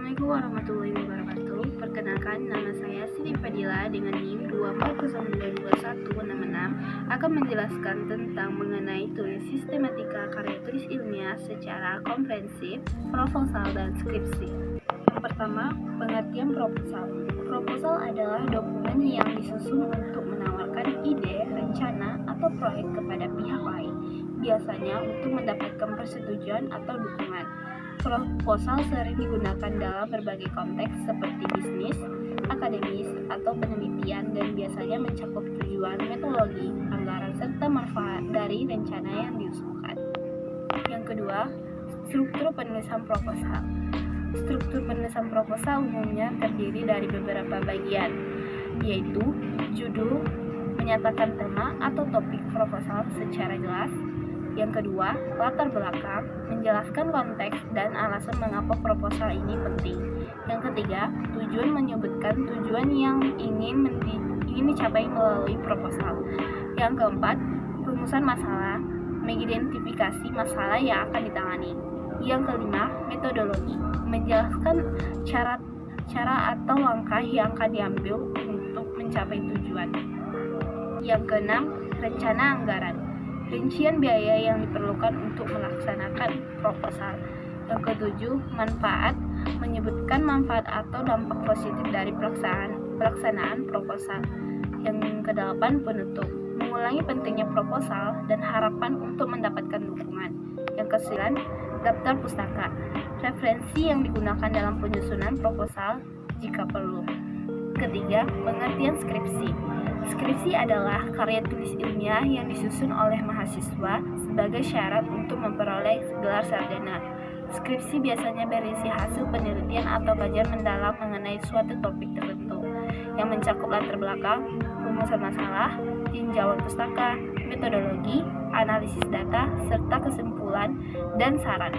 Assalamualaikum warahmatullahi wabarakatuh. Perkenalkan, nama saya Siti Fadila dengan NIM 240922166 akan menjelaskan tentang mengenai tulis sistematika karya tulis ilmiah secara komprehensif, proposal, dan skripsi. Yang pertama, pengertian proposal. Proposal adalah dokumen yang disusun untuk menawarkan ide, rencana, atau proyek kepada pihak lain, biasanya untuk mendapatkan persetujuan atau dukungan. Proposal sering digunakan dalam berbagai konteks seperti bisnis, akademis, atau penelitian dan biasanya mencakup tujuan, metodologi, anggaran, serta manfaat dari rencana yang diusulkan. Yang kedua, struktur penulisan proposal. Struktur penulisan proposal umumnya terdiri dari beberapa bagian, yaitu judul, menyatakan tema atau topik proposal secara jelas. Yang kedua, latar belakang, menjelaskan konteks dan alasan mengapa proposal ini penting. Yang ketiga, tujuan, menyebutkan tujuan yang ingin dicapai melalui proposal. Yang keempat, rumusan masalah, mengidentifikasi masalah yang akan ditangani. Yang kelima, metodologi, menjelaskan cara atau langkah yang akan diambil untuk mencapai tujuan. Yang keenam, rencana anggaran, rincian biaya yang diperlukan untuk melaksanakan proposal. Yang ketujuh, manfaat, menyebutkan manfaat atau dampak positif dari pelaksanaan proposal. Yang kedelapan, penutup, mengulangi pentingnya proposal dan harapan untuk mendapatkan dukungan. Yang kesembilan, daftar pustaka, referensi yang digunakan dalam penyusunan proposal jika perlu. Ketiga, pengertian skripsi. Skripsi adalah karya tulis ilmiah yang disusun oleh mahasiswa sebagai syarat untuk memperoleh gelar sarjana. Skripsi biasanya berisi hasil penelitian atau kajian mendalam mengenai suatu topik tertentu yang mencakup latar belakang, rumusan masalah, tinjauan pustaka, metodologi, analisis data, serta kesimpulan dan saran.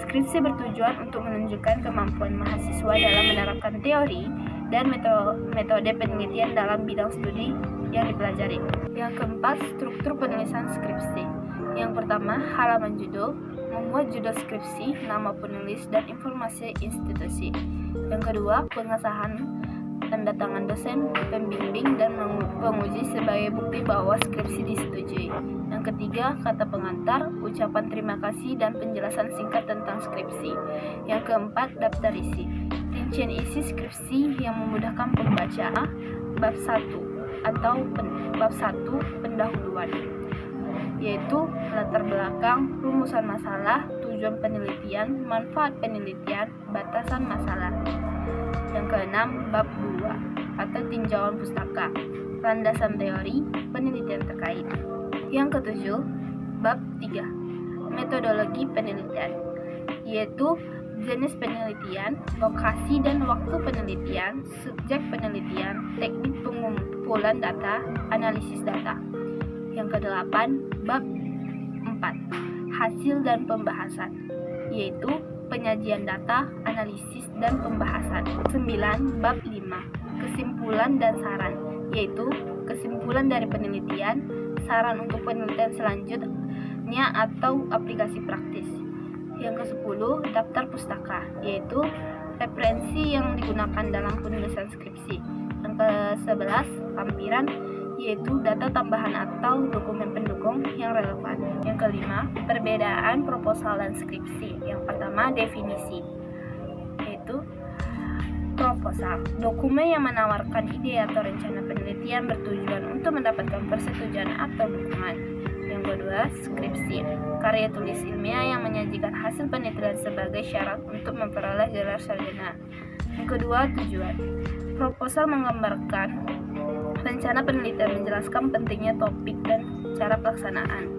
Skripsi bertujuan untuk menunjukkan kemampuan mahasiswa dalam menerapkan teori dan metode penelitian dalam bidang studi yang dipelajari. Yang keempat, struktur penulisan skripsi. Yang pertama, halaman judul, membuat judul skripsi, nama penulis, dan informasi institusi. Yang kedua, pengesahan, tanda tangan dosen, pembimbing, dan penguji sebagai bukti bahwa skripsi disetujui. Yang ketiga, kata pengantar, ucapan terima kasih, dan penjelasan singkat tentang skripsi. Yang keempat, daftar isi, rincian isi skripsi yang memudahkan pembaca. Bab 1 atau bab 1 pendahuluan, yaitu latar belakang, rumusan masalah, tujuan penelitian, manfaat penelitian, batasan masalah. Yang keenam, bab 2 atau tinjauan pustaka, landasan teori penelitian terkait. Yang ketujuh, bab 3 metodologi penelitian, yaitu jenis penelitian, lokasi dan waktu penelitian, subjek penelitian, teknik pengumpulan data, analisis data. Yang kedelapan, bab 4 hasil dan pembahasan, yaitu penyajian data, analisis, dan pembahasan. 9. Bab 5 kesimpulan dan saran, yaitu kesimpulan dari penelitian, saran untuk penelitian selanjutnya atau aplikasi praktis. Yang ke-10, daftar pustaka, yaitu referensi yang digunakan dalam penulisan skripsi. Yang ke-11, lampiran, yaitu data tambahan atau dokumen pendukung yang relevan. Yang kelima, perbedaan proposal dan skripsi. Yang pertama, definisi, yaitu proposal, dokumen yang menawarkan ide atau rencana penelitian bertujuan untuk mendapatkan persetujuan atau dukungan. Yang kedua, skripsi, karya tulis ilmiah yang menyajikan hasil penelitian sebagai syarat untuk memperoleh gelar sarjana. Yang kedua, tujuan. Proposal menggambarkan rencana penelitian, menjelaskan pentingnya topik dan cara pelaksanaan.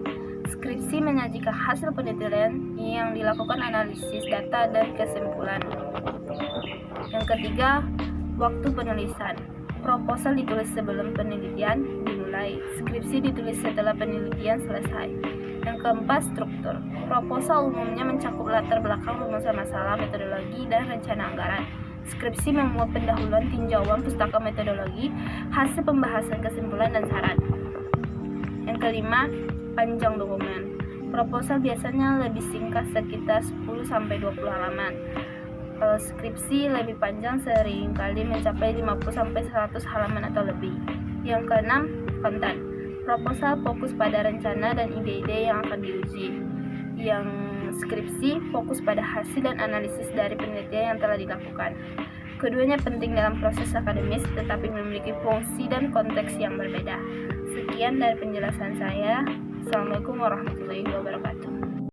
Skripsi menyajikan hasil penelitian yang dilakukan analisis data dan kesimpulan. Yang ketiga, waktu penulisan. Proposal ditulis sebelum penelitian dimulai, skripsi ditulis setelah penelitian selesai. Yang keempat, struktur. Proposal umumnya mencakup latar belakang, rumusan masalah, metodologi, dan rencana anggaran. Skripsi memuat pendahuluan, tinjauan pustaka, metodologi, hasil pembahasan, kesimpulan, dan saran. Yang kelima, panjang dokumen. Proposal biasanya lebih singkat, sekitar 10-20 halaman. Kalau skripsi lebih panjang, seringkali mencapai 50-100 halaman atau lebih. Yang keenam, konten. Proposal fokus pada rencana dan ide-ide yang akan diuji. Yang skripsi fokus pada hasil dan analisis dari penelitian yang telah dilakukan. Keduanya penting dalam proses akademis, tetapi memiliki fungsi dan konteks yang berbeda. Sekian dari penjelasan saya. Assalamualaikum warahmatullahi wabarakatuh.